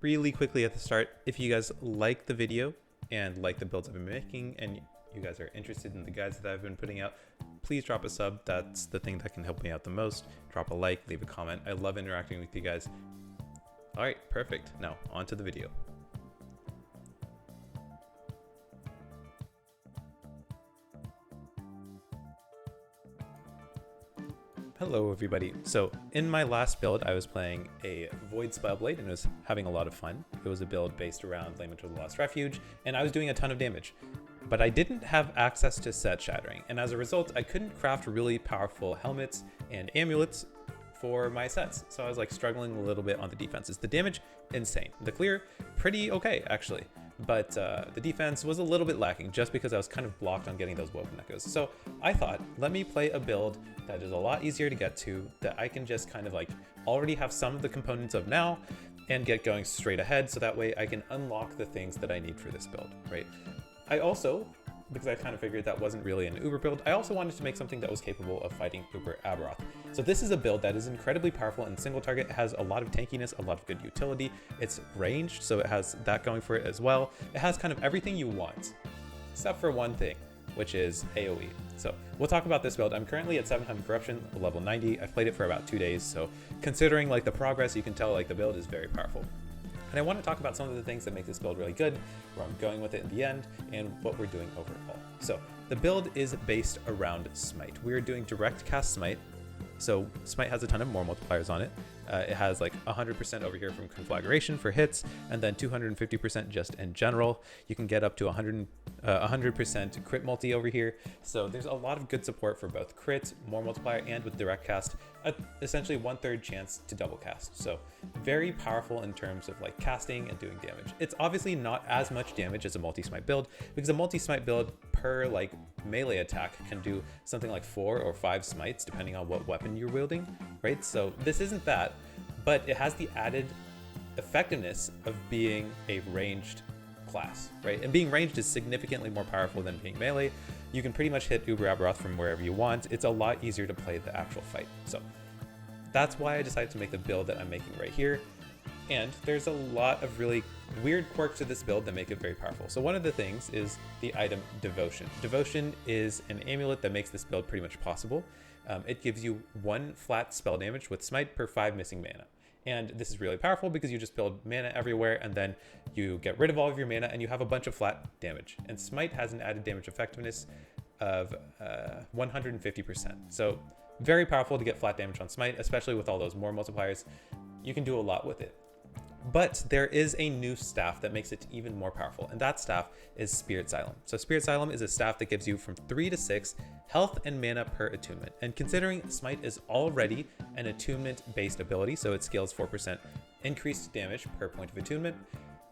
really quickly at the start, if you guys like the video and like the builds I've been making and you guys are interested in the guides that I've been putting out, please drop a sub. That's the thing that can help me out the most. Drop a like, leave a comment. I love interacting with you guys. All right, perfect. Now on to the video. Hello everybody. So in my last build, I was playing a Void Spellblade and was having a lot of fun. It was a build based around Lament of the Lost Refuge, and I was doing a ton of damage. But I didn't have access to set shattering, and as a result, I couldn't craft really powerful helmets and amulets for my sets. So I was like struggling a little bit on the defenses. The damage, insane. The clear, pretty okay actually. But the defense was a little bit lacking just because I was kind of blocked on getting those woven echoes. So I thought, let me play a build that is a lot easier to get to, that I can just kind of like already have some of the components of now and get going straight ahead, so that way I can unlock the things that I need for this build, right? I also, because I kind of figured that wasn't really an Uber build, I also wanted to make something that was capable of fighting Uber Aberoth. So this is a build that is incredibly powerful in single target. It has a lot of tankiness, a lot of good utility. It's ranged, so it has that going for it as well. It has kind of everything you want, except for one thing, which is AoE. So we'll talk about this build. I'm currently at 700 corruption, level 90. I've played it for about 2 days, so considering like the progress, you can tell like the build is very powerful. And I want to talk about some of the things that make this build really good, where I'm going with it in the end, and what we're doing overall. So the build is based around Smite. We're doing direct cast Smite. So Smite has a ton of more multipliers on it. It has like 100% over here from conflagration for hits, and then 250% just in general. You can get up to 100% crit multi over here. So there's a lot of good support for both crit, more multiplier, and with direct cast, essentially 1/3 chance to double cast. So very powerful in terms of like casting and doing damage. It's obviously not as much damage as a multi-smite build, because a multi-smite build per like melee attack can do something like 4 or 5 smites depending on what weapon you're wielding, right? So this isn't that, but it has the added effectiveness of being a ranged class, right? And being ranged is significantly more powerful than being melee. You can pretty much hit Uber Aberoth from wherever you want. It's a lot easier to play the actual fight. So that's why I decided to make the build that I'm making right here. And there's a lot of really weird quirks to this build that make it very powerful. So one of the things is the item Devotion. Devotion is an amulet that makes this build pretty much possible. It gives you 1 flat spell damage with Smite per 5 missing mana. And this is really powerful because you just build mana everywhere and then you get rid of all of your mana and you have a bunch of flat damage. And Smite has an added damage effectiveness of 150%. So very powerful to get flat damage on Smite, especially with all those more multipliers. You can do a lot with it. But there is a new staff that makes it even more powerful, and that staff is Spirit Xylem. So Spirit Xylem is a staff that gives you from 3 to 6 health and mana per attunement. And considering Smite is already an attunement-based ability, so it scales 4% increased damage per point of attunement,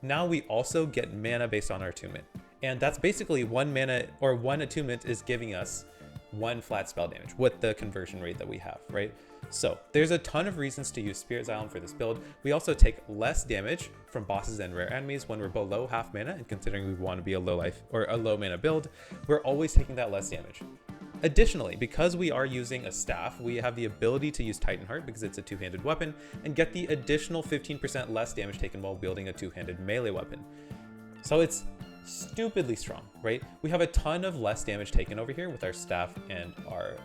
now we also get mana based on our attunement. And that's basically 1 mana, or 1 attunement is giving us 1 flat spell damage with the conversion rate that we have, right? So there's a ton of reasons to use Spirit Xylem for this build. We also take less damage from bosses and rare enemies when we're below half mana, and considering we want to be a low life or a low mana build, we're always taking that less damage. Additionally, because we are using a staff, we have the ability to use Titan Heart because it's a 2-handed weapon and get the additional 15% less damage taken while wielding a 2-handed melee weapon. So it's stupidly strong, right? We have a ton of less damage taken over here with our staff and our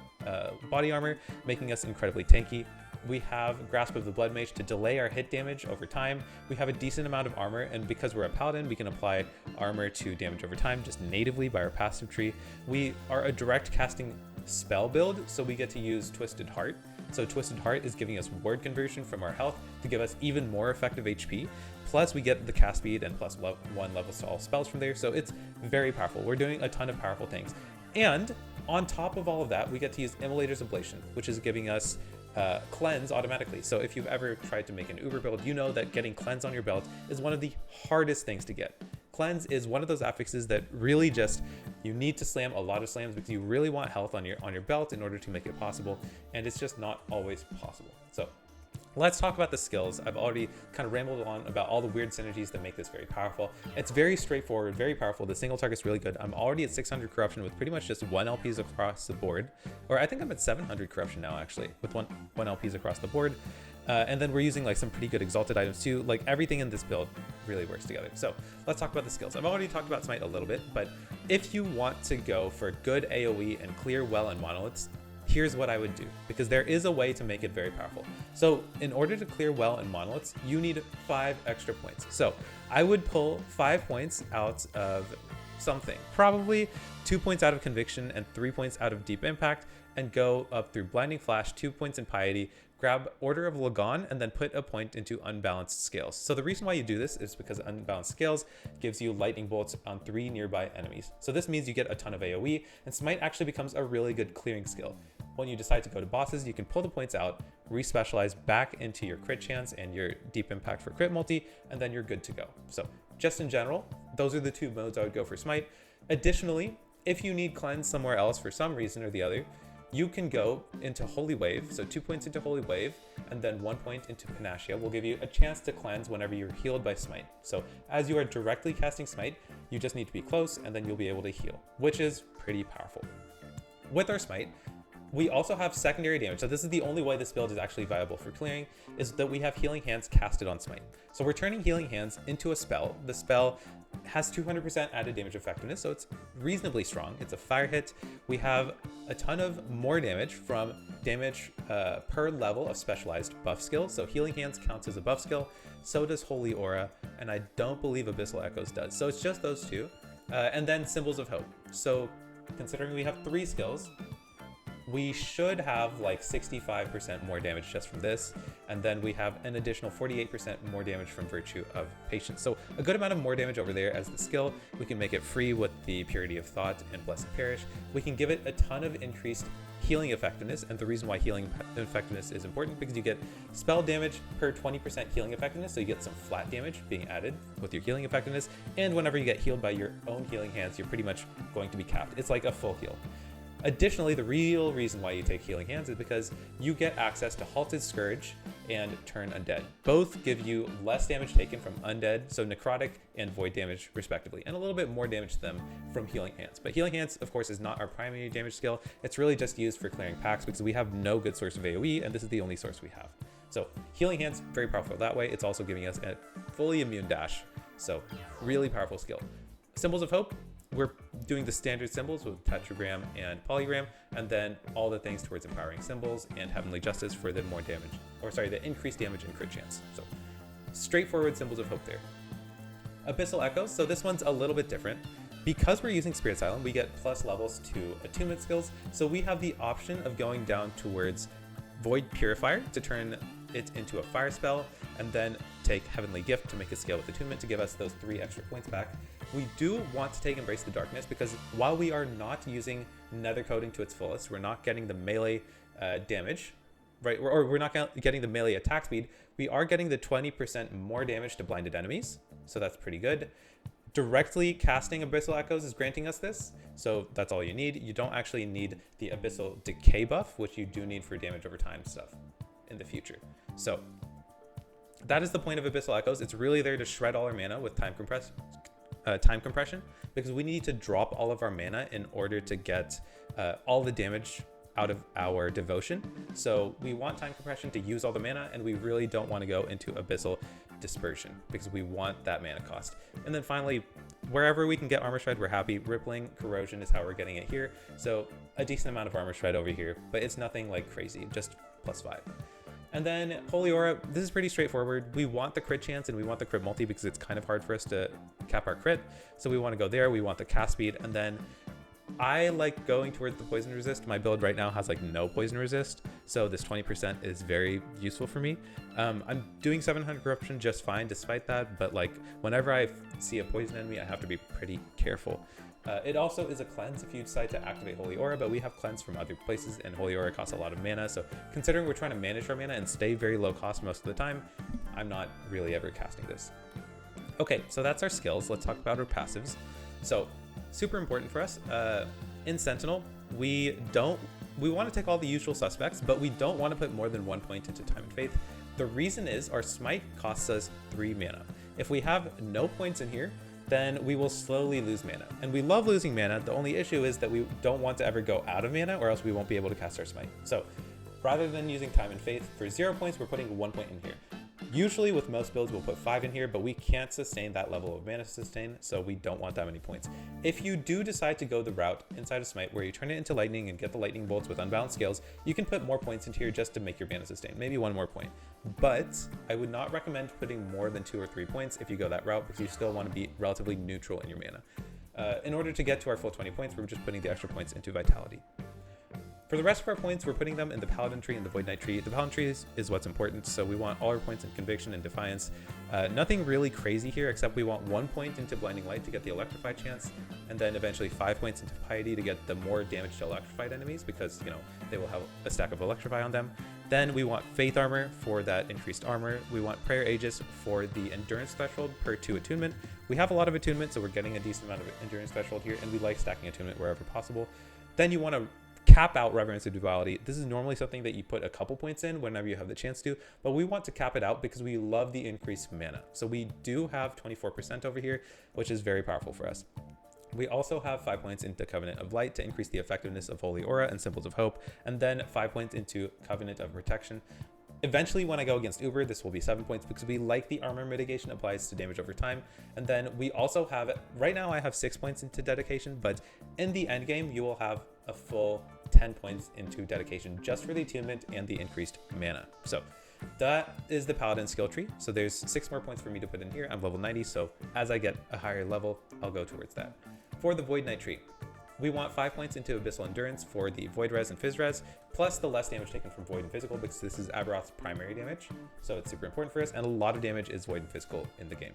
body armor, making us incredibly tanky. We have Grasp of the Blood Mage to delay our hit damage over time. We have a decent amount of armor, and because we're a paladin, we can apply armor to damage over time just natively by our passive tree. We are a direct casting spell build, so we get to use Twisted Heart. So Twisted Heart is giving us ward conversion from our health to give us even more effective HP. Plus we get the cast speed and plus 1 levels to all spells from there. So it's very powerful. We're doing a ton of powerful things. And on top of all of that, we get to use Immolator's Ablation, which is giving us cleanse automatically. So if you've ever tried to make an Uber build, you know that getting cleanse on your belt is one of the hardest things to get. Cleanse is one of those affixes that really just, you need to slam a lot of slams because you really want health on your belt in order to make it possible, and it's just not always possible. So let's talk about the skills. I've already kind of rambled on about all the weird synergies that make this very powerful. It's very straightforward, very powerful. The single target's really good. I'm already at 600 corruption with pretty much just 1 LPs across the board. Or I think I'm at 700 corruption now, actually, with one LPs across the board. And then we're using like some pretty good exalted items too. Like everything in this build really works together. So let's talk about the skills. I've already talked about Smite a little bit, but if you want to go for good AoE and clear well in monoliths, here's what I would do, because there is a way to make it very powerful. So in order to clear well in monoliths, you need 5 extra points. So I would pull 5 points out of something, probably 2 points out of conviction and 3 points out of deep impact, and go up through blinding flash, 2 points in piety, grab Order of Lagon, and then put a point into unbalanced scales. So the reason why you do this is because unbalanced scales gives you lightning bolts on 3 nearby enemies. So this means you get a ton of AoE, and Smite actually becomes a really good clearing skill. When you decide to go to bosses, you can pull the points out, re-specialize back into your crit chance and your deep impact for crit multi, and then you're good to go. So just in general, those are the 2 modes I would go for Smite. Additionally, if you need cleanse somewhere else for some reason or the other, you can go into Holy Wave, so 2 points into Holy Wave, and then 1 point into Panacea will give you a chance to cleanse whenever you're healed by Smite. So as you are directly casting Smite, you just need to be close, and then you'll be able to heal, which is pretty powerful. With our Smite, we also have secondary damage. So this is the only way this build is actually viable for clearing, is that we have Healing Hands casted on Smite. So we're turning Healing Hands into a spell. The spell has 200% added damage effectiveness, so it's reasonably strong. It's a fire hit. We have a ton of more damage from damage per level of specialized buff skills. So Healing Hands counts as a buff skill, so does Holy Aura, and I don't believe Abyssal Echoes does. So it's just those 2. And then Symbols of Hope. So considering we have 3 skills, we should have like 65% more damage just from this, and then we have an additional 48% more damage from virtue of Patience. So a good amount of more damage over there as the skill. We can make it free with the Purity of Thought and Blessed Perish. We can give it a ton of increased healing effectiveness, and the reason why healing effectiveness is important because you get spell damage per 20% healing effectiveness, so you get some flat damage being added with your healing effectiveness, and whenever you get healed by your own Healing Hands, you're pretty much going to be capped. It's like a full heal. Additionally, the real reason why you take Healing Hands is because you get access to Halted Scourge and Turn Undead. Both give you less damage taken from Undead, so necrotic and void damage respectively, and a little bit more damage to them from Healing Hands. But Healing Hands, of course, is not our primary damage skill. It's really just used for clearing packs because we have no good source of AoE, and this is the only source we have. So Healing Hands, very powerful that way. It's also giving us a fully immune dash, so really powerful skill. Symbols of Hope, we're doing the standard symbols with Tetragram and Polygram, and then all the things towards Empowering Symbols and Heavenly Justice for the more damage, or sorry, the increased damage and crit chance. So straightforward Symbols of Hope there. Abyssal Echoes, so this one's a little bit different. Because we're using Spirit Xylem, we get plus levels to attunement skills, so we have the option of going down towards Void Purifier to turn it into a fire spell, and then take Heavenly Gift to make a scale with attunement to give us those 3 extra points back. We do want to take Embrace the Darkness because while we are not using Nether Coating to its fullest, we're not getting the melee damage, right? Or we're not getting the melee attack speed. We are getting the 20% more damage to blinded enemies, so that's pretty good. Directly casting Abyssal Echoes is granting us this, so that's all you need. You don't actually need the Abyssal Decay buff, which you do need for damage over time stuff in the future. So that is the point of Abyssal Echoes. It's really there to shred all our mana with time compression, because we need to drop all of our mana in order to get all the damage out of our devotion. So we want time compression to use all the mana, and we really don't want to go into Abyssal Dispersion because we want that mana cost. And then finally, wherever we can get Armor Shred, we're happy. Rippling Corrosion is how we're getting it here. So a decent amount of Armor Shred over here, but it's nothing like crazy, just +5. And then Holy Aura, this is pretty straightforward. We want the crit chance and we want the crit multi because it's kind of hard for us to cap our crit. So we want to go there, we want the cast speed, and then I like going towards the poison resist. My build right now has like no poison resist, so this 20% is very useful for me. I'm doing 700 corruption just fine despite that, but like whenever I see a poison enemy, I have to be pretty careful. It also is a cleanse if you decide to activate Holy Aura, but we have cleanse from other places, and Holy Aura costs a lot of mana, so considering we're trying to manage our mana and stay very low cost most of the time, I'm not really ever casting this. Okay, so that's our skills. Let's talk about our passives. So super important for us. In Sentinel, we want to take all the usual suspects, but we don't want to put more than 1 point into Time and Faith. The reason is our Smite costs us 3 mana. If we have no points in here, then we will slowly lose mana. And we love losing mana. The only issue is that we don't want to ever go out of mana, or else we won't be able to cast our Smite. So rather than using time and faith, for 0 points, we're putting 1 point in here. Usually with most builds, we'll put 5 in here, but we can't sustain that level of mana sustain, so we don't want that many points. If you do decide to go the route inside of Smite where you turn it into lightning and get the lightning bolts with unbalanced scales, you can put more points into here just to make your mana sustain, maybe 1 more point. But I would not recommend putting more than 2 or 3 points if you go that route, because you still want to be relatively neutral in your mana. In order to get to our full 20 points, we're just putting the extra points into Vitality. For the rest of our points, we're putting them in the Paladin tree and the Void Knight tree. The Paladin tree is what's important, so we want all our points in Conviction and Defiance. Nothing really crazy here, except we want 1 point into Blinding Light to get the Electrify chance, and then eventually 5 points into Piety to get the more damage to electrified enemies, because, you know, they will have a stack of Electrify on them. Then we want Faith Armor for that increased armor. We want Prayer Aegis for the Endurance threshold per 2 attunement. We have a lot of attunement, so we're getting a decent amount of Endurance threshold here, and we like stacking attunement wherever possible. Then you want to cap out Reverence of Duality. This is normally something that you put a couple points in whenever you have the chance to, but we want to cap it out because we love the increased mana. So we do have 24% over here, which is very powerful for us. We also have 5 points into Covenant of Light to increase the effectiveness of Holy Aura and Symbols of Hope, and then 5 points into Covenant of Protection. Eventually, when I go against Uber, this will be 7 points because we like the armor mitigation applies to damage over time. And then we also have, right now I have 6 points into Dedication, but in the end game, you will have a full 10 points into Dedication just for the attunement and the increased mana. So that is the Paladin skill tree. So there's 6 more points for me to put in here. I'm level 90, so as I get a higher level, I'll go towards that. For the Void Knight tree, we want 5 points into Abyssal Endurance for the Void Res and Phys Res, plus the less damage taken from Void and Physical, because this is Aberoth's primary damage, so it's super important for us, and a lot of damage is Void and Physical in the game.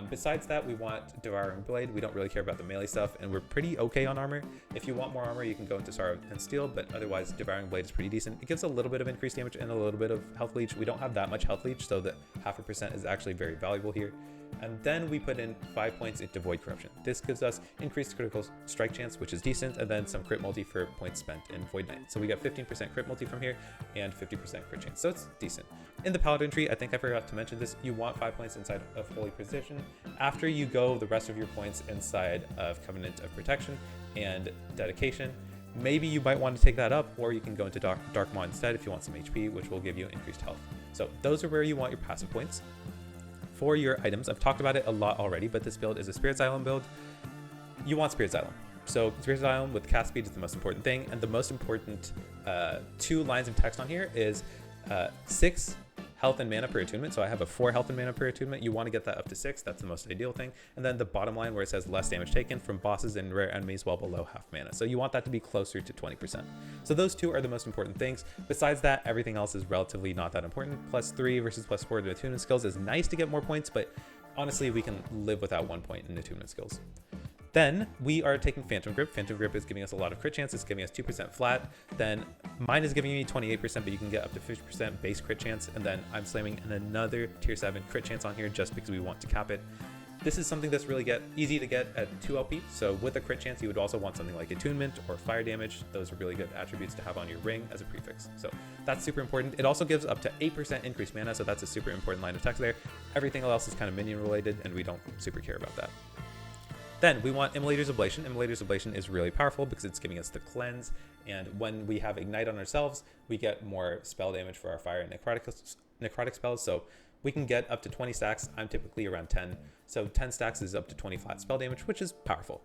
Besides that, we want Devouring Blade. We don't really care about the melee stuff, and we're pretty okay on armor. If you want more armor, you can go into Sorrow and Steel, but otherwise, Devouring Blade is pretty decent. It gives a little bit of increased damage and a little bit of health leech. We don't have that much health leech, so the 0.5% is actually very valuable here. And then we put in 5 points into Void Corruption. This gives us increased critical strike chance, which is decent, and then some crit multi for points spent in Void Knight. So we get 15% crit multi from here and 50% crit chance, so it's decent. In the Paladin tree, I think I forgot to mention this, you want 5 points inside of Holy Precision. After you go the rest of your points inside of Covenant of Protection and Dedication, maybe you might want to take that up, or you can go into Dark Maw instead if you want some HP, which will give you increased health. So those are where you want your passive points. For your items, I've talked about it a lot already, but this build is a Spirit Xylem build. You want Spirit Xylem. So Spirit Xylem with cast speed is the most important thing, and the most important 2 lines of text on here is 6 health and mana per attunement. So I have a 4 health and mana per attunement. You want to get that up to 6. That's the most ideal thing. And then the bottom line where it says less damage taken from bosses and rare enemies while below half mana. So you want that to be closer to 20%. So those 2 are the most important things. Besides that, everything else is relatively not that important. +3 versus +4 to attunement skills is nice to get more points, but honestly, we can live without 1 point in attunement skills. Then we are taking Phantom Grip. Phantom Grip is giving us a lot of crit chance. It's giving us 2% flat. Then mine is giving me 28%, but you can get up to 50% base crit chance. And then I'm slamming another tier 7 crit chance on here just because we want to cap it. This is something that's really easy to get at 2 LP. So with a crit chance, you would also want something like Attunement or Fire Damage. Those are really good attributes to have on your ring as a prefix. So that's super important. It also gives up to 8% increased mana, so that's a super important line of text there. Everything else is kind of minion related, and we don't super care about that. Then we want Immolator's Ablation. Immolator's Ablation is really powerful because it's giving us the cleanse, and when we have Ignite on ourselves, we get more spell damage for our fire and necrotic spells, so we can get up to 20 stacks. I'm typically around 10, so 10 stacks is up to 20 flat spell damage, which is powerful.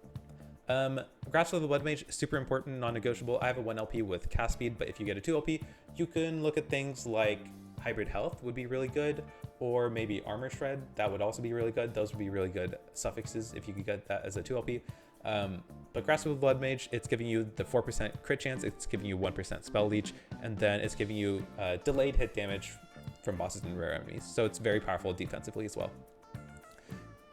Grasp of the Blood Mage, super important, non-negotiable. I have a 1 LP with cast speed, but if you get a 2 LP, you can look at things like Hybrid Health would be really good, or maybe Armor Shred, that would also be really good. Those would be really good suffixes if you could get that as a 2 LP. But Grasp of the Blood Mage, it's giving you the 4% crit chance, it's giving you 1% spell leech, and then it's giving you delayed hit damage from bosses and rare enemies. So it's very powerful defensively as well.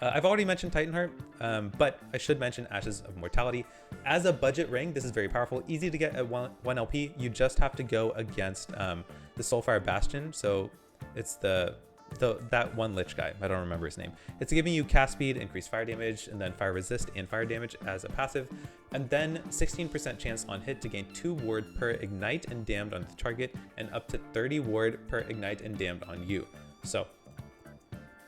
I've already mentioned Titanheart, but I should mention Ashes of Mortality. As a budget ring, this is very powerful, easy to get at 1 LP. You just have to go against the Soulfire Bastion. So it's that one Lich guy, I don't remember his name. It's giving you cast speed, increased fire damage, and then fire resist and fire damage as a passive, and then 16% chance on hit to gain 2 ward per ignite and damned on the target, and up to 30 ward per ignite and damned on you. So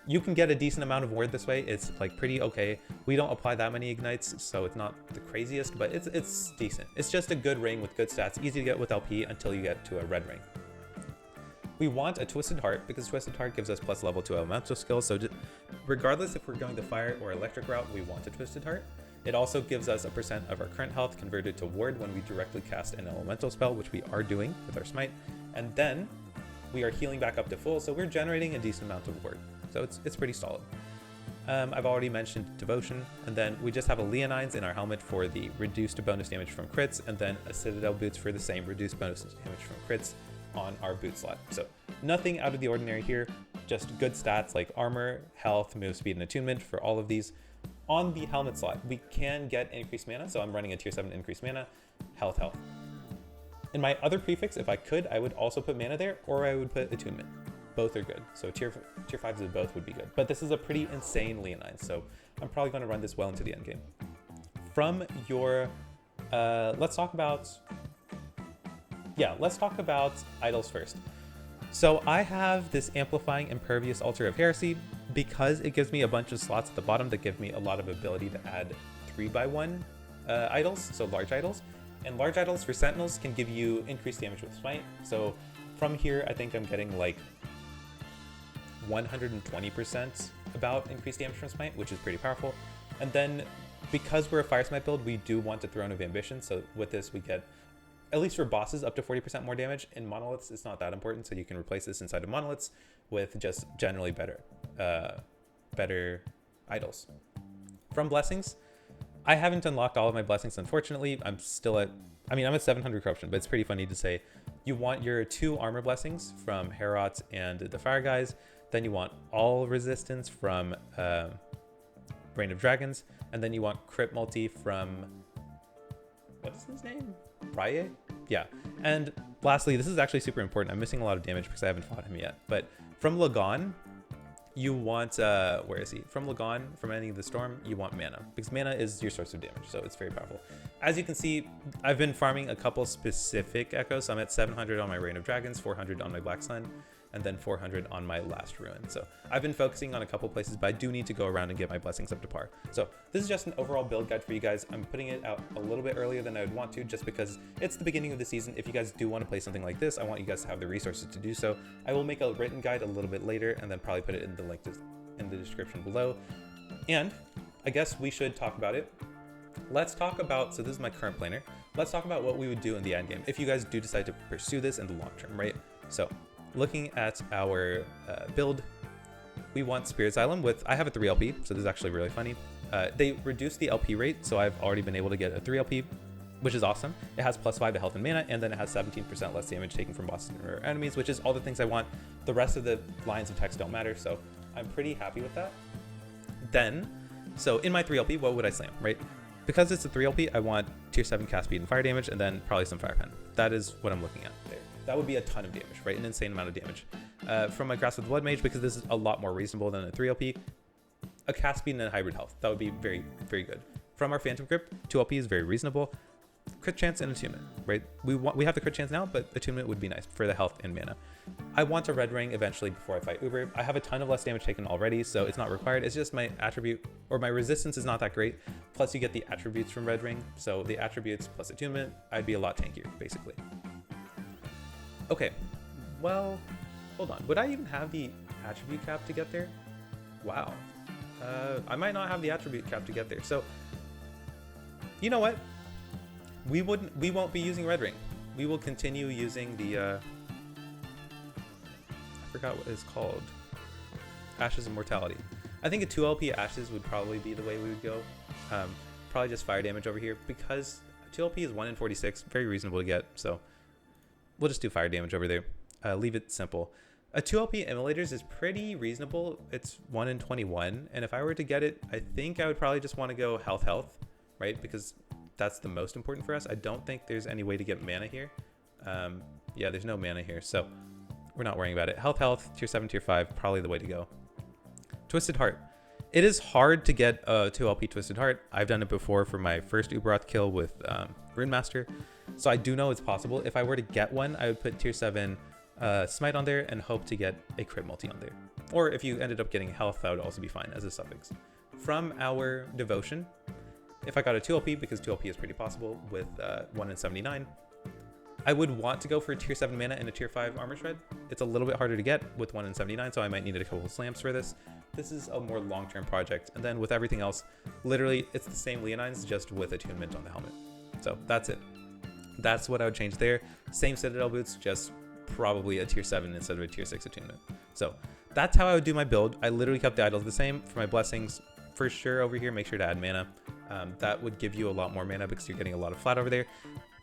You can get a decent amount of ward this way. It's like pretty okay. We don't apply that many ignites, so it's not the craziest, but it's decent. It's just a good ring with good stats, easy to get with LP until you get to a red ring. We want a Twisted Heart because Twisted Heart gives us plus level 2 elemental skills. So regardless if we're going the fire or electric route, we want a Twisted Heart. It also gives us a percent of our current health converted to ward when we directly cast an elemental spell, which we are doing with our Smite. And then we are healing back up to full, so we're generating a decent amount of ward. So it's pretty solid. I've already mentioned Devotion, and then we just have a Leonines in our helmet for the reduced bonus damage from crits, and then a Citadel boots for the same reduced bonus damage from crits on our boot slot. So nothing out of the ordinary here, just good stats like armor, health, move speed, and attunement for all of these. On the helmet slot, we can get increased mana, so I'm running a tier 7 increased mana, health. In my other prefix, if I could, I would also put mana there, or I would put attunement. Both are good, so tier 5s of both would be good. But this is a pretty insane Leonine, so I'm probably going to run this well into the end game. From your, let's talk about idols first. So I have this Amplifying Impervious Altar of Heresy because it gives me a bunch of slots at the bottom that give me a lot of ability to add 3x1 idols, so large idols. And large idols for Sentinels can give you increased damage with Smite. So from here, I think I'm getting like 120% about increased damage from Smite, which is pretty powerful. And then because we're a Fire Smite build, we do want a Throne of Ambition. So with this, we get, at least for bosses, up to 40% more damage. In monoliths, it's not that important, so you can replace this inside of monoliths with just generally better idols. From blessings, I haven't unlocked all of my blessings, unfortunately. I'm at 700 corruption, but it's pretty funny to say you want your 2 armor blessings from Herot and the Fire Guys, then you want all resistance from Reign of Dragons, and then you want crit multi from, what is his name? Rye? Yeah. And lastly, this is actually super important. I'm missing a lot of damage because I haven't fought him yet. But from Lagon, you want, where is he? From Lagon, from Ending the Storm, you want mana because mana is your source of damage. So it's very powerful. As you can see, I've been farming a couple specific echoes. So I'm at 700 on my Reign of Dragons, 400 on my Black Sun, and then 400 on my last ruin. So I've been focusing on a couple places, but I do need to go around and get my blessings up to par. So this is just an overall build guide for you guys. I'm putting it out a little bit earlier than I would want to, just because it's the beginning of the season. If you guys do want to play something like this, I want you guys to have the resources to do so. I will make a written guide a little bit later and then probably put it in the link in the description below. And I guess we should talk about it. Let's talk about, so this is my current planner. Let's talk about what we would do in the end game if you guys do decide to pursue this in the long term, right? So looking at our build, we want Spirit Xylem with, I have a 3 LP, so this is actually really funny. They reduced the LP rate, so I've already been able to get a 3 LP, which is awesome. It has +5 to health and mana, and then it has 17% less damage taken from bosses or enemies, which is all the things I want. The rest of the lines of text don't matter, so I'm pretty happy with that. Then, so in my 3 LP, what would I slam, right? Because it's a 3 LP, I want tier 7 cast speed and fire damage, and then probably some fire pen. That is what I'm looking at there. That would be a ton of damage, right? An insane amount of damage. From my Grasp of the Blood Mage, because this is a lot more reasonable than a 3 LP, a cast speed and a hybrid health. That would be very, very good. From our Phantom Grip, 2 LP is very reasonable. Crit chance and attunement, right? We have the crit chance now, but attunement would be nice for the health and mana. I want a red ring eventually before I fight Uber. I have a ton of less damage taken already, so it's not required. It's just my attribute, or my resistance is not that great. Plus you get the attributes from red ring. So the attributes plus attunement, I'd be a lot tankier, basically. Okay, well, hold on. Would I even have the attribute cap to get there? Wow. I might not have the attribute cap to get there. So, you know what? We won't be using red ring. We will continue using the, I forgot what it's called. Ashes of Mortality. I think a 2 LP Ashes would probably be the way we would go. Probably just fire damage over here because 2 LP is 1 in 46, very reasonable to get. So we'll just do fire damage over there. Leave it simple. A 2 LP Immolators is pretty reasonable. It's 1 in 21. And if I were to get it, I think I would probably just want to go health, right? Because that's the most important for us. I don't think there's any way to get mana here. Yeah, there's no mana here. So we're not worrying about it. Health, tier 7, tier 5, probably the way to go. Twisted Heart. It is hard to get a 2 LP Twisted Heart. I've done it before for my first Uberoth kill with Rune Master. So I do know it's possible. If I were to get one, I would put tier 7 Smite on there and hope to get a crit multi on there. Or if you ended up getting health, that would also be fine as a suffix. From our devotion, if I got a 2 LP, because 2 LP is pretty possible with 1 in 79, I would want to go for a tier 7 mana and a tier 5 armor shred. It's a little bit harder to get with 1 in 79, so I might need a couple of slams for this. This is a more long-term project. And then with everything else, literally it's the same Leonines, just with attunement on the helmet. So that's it. That's what I would change there. Same Citadel boots, just probably a tier 7 instead of a tier 6 attunement. So that's how I would do my build. I literally kept the idols the same. For my blessings, for sure over here, make sure to add mana. That would give you a lot more mana because you're getting a lot of flat over there.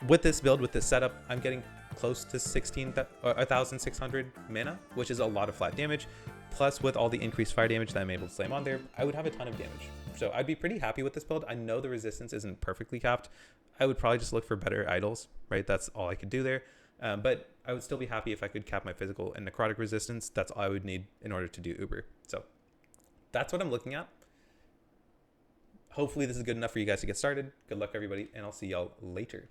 With this build, with this setup, I'm getting close to 1,600 mana, which is a lot of flat damage. Plus, with all the increased fire damage that I'm able to slam on there, I would have a ton of damage. So I'd be pretty happy with this build. I know the resistance isn't perfectly capped. I would probably just look for better idols, right? That's all I could do there. But I would still be happy if I could cap my physical and necrotic resistance. That's all I would need in order to do Uber. So that's what I'm looking at. Hopefully this is good enough for you guys to get started. Good luck, everybody, and I'll see y'all later.